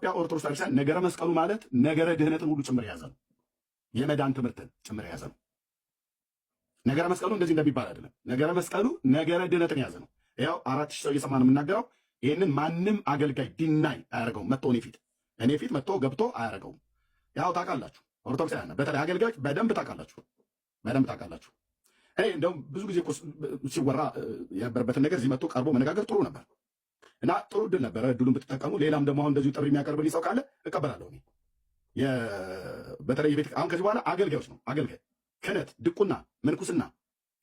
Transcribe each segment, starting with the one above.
የኢትዮጵያ ኦርቶዶክስ ቤተክርስቲያን ነገረ መስቀሉ ማለት ነገረ ድህነትን ሁሉ ጭምር የያዘ ነው። የመዳን ትምህርትን ጭምር የያዘ ነው። ነገረ መስቀሉ እንደዚህ እንደሚባል አይደለም። ነገረ መስቀሉ ነገረ ድህነትን የያዘ ነው። ያው 4000 ሰው እየሰማ ነው የምናገረው። ይህንን ማንም አገልጋይ ዲናይ አያደርገውም። መጥቶ እኔ ፊት መጥቶ ገብቶ አያደርገውም። ያው ታውቃላችሁ፣ ኦርቶዶክሳውያን በተለይ አገልጋዮች በደንብ ታውቃላችሁ። እኔ እንደውም ብዙ ጊዜ ሲወራ የነበረበትን ነገር እዚህ መጥቶ ቀርቦ መነጋገር ጥሩ ነበር እና ጥሩ ድል ነበረ። እድሉን ብትጠቀሙ። ሌላም ደግሞ አሁን እንደዚሁ ጥሪ የሚያቀርብልኝ ሰው ካለ እቀበላለሁ። በተለይ ቤት አሁን ከዚህ በኋላ አገልጋዮች ነው አገልጋይ ክህነት፣ ድቁና፣ ምንኩስና፣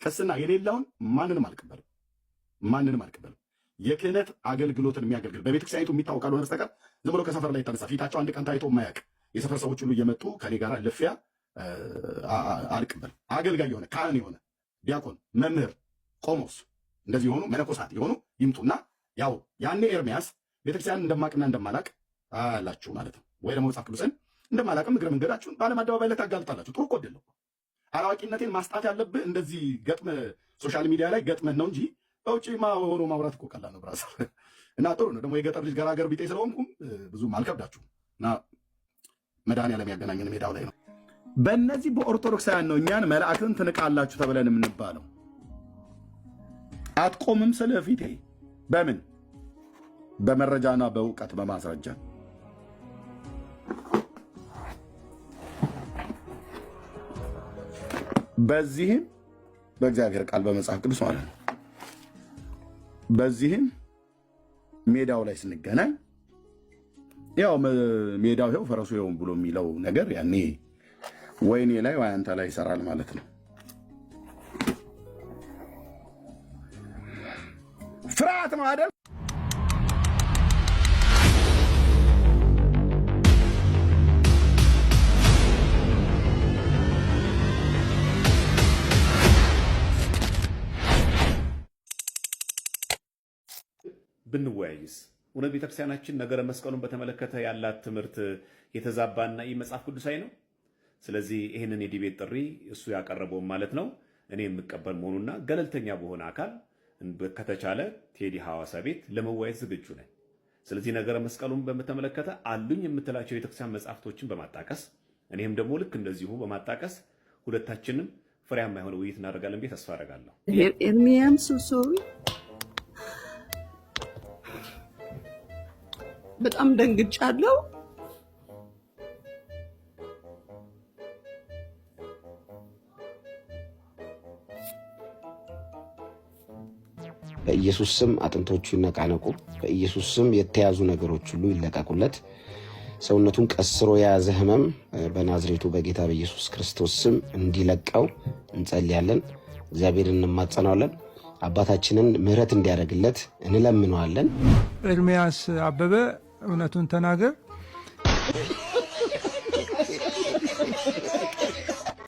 ቅስና የሌለውን ማንንም አልቀበልም። የክህነት አገልግሎትን የሚያገልግል በቤተክርስቲያኒቱ የሚታወቅ ካልሆነ በስተቀር ዝም ብሎ ከሰፈር ላይ የተነሳ ፊታቸው አንድ ቀን ታይቶ የማያውቅ የሰፈር ሰዎች ሁሉ እየመጡ ከኔ ጋር ልፊያ አልቀበልም። አገልጋይ የሆነ ካህን የሆነ ዲያቆን፣ መምህር፣ ቆሞስ እንደዚህ የሆኑ መነኮሳት የሆኑ ይምጡና ያው ያኔ ኤርሚያስ ቤተክርስቲያን እንደማቅና እንደማላቅ አላችሁ ማለት ነው። ወይ ደግሞ መጽሐፍ ቅዱስን እንደማላቅም እግረ መንገዳችሁን በዓለም አደባባይ ላይ ታጋልጣላችሁ። ጥሩ እኮ አይደለም። አላዋቂነቴን ማስጣት ያለብህ እንደዚህ ገጥመህ ሶሻል ሚዲያ ላይ ገጥመህ ነው እንጂ በውጭማ ሆኖ ማውራት እኮ ቀላል ነው ብራስ። እና ጥሩ ነው ደግሞ የገጠር ልጅ ገራገር ቢጤ ስለሆንኩም ብዙም አልከብዳችሁም። እና መድኃኒዓለም ያገናኘን ሜዳው ላይ ነው። በእነዚህ በኦርቶዶክሳውያን ነው እኛን መላእክትን ትንቃላችሁ ተብለን የምንባለው። አትቆምም ስለ ፊቴ በምን በመረጃና በእውቀት በማስረጃ በዚህም በእግዚአብሔር ቃል በመጽሐፍ ቅዱስ ማለት ነው። በዚህም ሜዳው ላይ ስንገናኝ ያው ሜዳው ይኸው ፈረሱ ይኸው ብሎ የሚለው ነገር ያኔ ወይኔ ላይ ወይ አንተ ላይ ይሰራል ማለት ነው። ፍርሃት ነው አይደል? ብንወያይስ እውነት ቤተክርስቲያናችን ነገረ መስቀሉን በተመለከተ ያላት ትምህርት የተዛባና መጽሐፍ ቅዱሳዊ ነው? ስለዚህ ይህንን የዲቤት ጥሪ እሱ ያቀረበውን ማለት ነው እኔ የምቀበል መሆኑና ገለልተኛ በሆነ አካል ከተቻለ ቴዲ ሐዋሳ ቤት ለመወያየት ዝግጁ ነኝ። ስለዚህ ነገረ መስቀሉን በተመለከተ አሉኝ የምትላቸው የቤተክርስቲያን መጽሐፍቶችን በማጣቀስ እኔም ደግሞ ልክ እንደዚሁ በማጣቀስ ሁለታችንም ፍሬያማ የሆነ ውይይት እናደርጋለን ብዬ ተስፋ አደርጋለሁ። ኤርሚያም ሶሪ በጣም ደንግጫለሁ። በኢየሱስ ስም አጥንቶቹ ይነቃነቁ። በኢየሱስ ስም የተያዙ ነገሮች ሁሉ ይለቀቁለት። ሰውነቱን ቀስሮ የያዘ ህመም በናዝሬቱ በጌታ በኢየሱስ ክርስቶስ ስም እንዲለቀው እንጸልያለን። እግዚአብሔርን እንማጸናለን። አባታችንን ምህረት እንዲያደርግለት እንለምነዋለን። ኤርሚያስ አበበ እውነቱን ተናገር።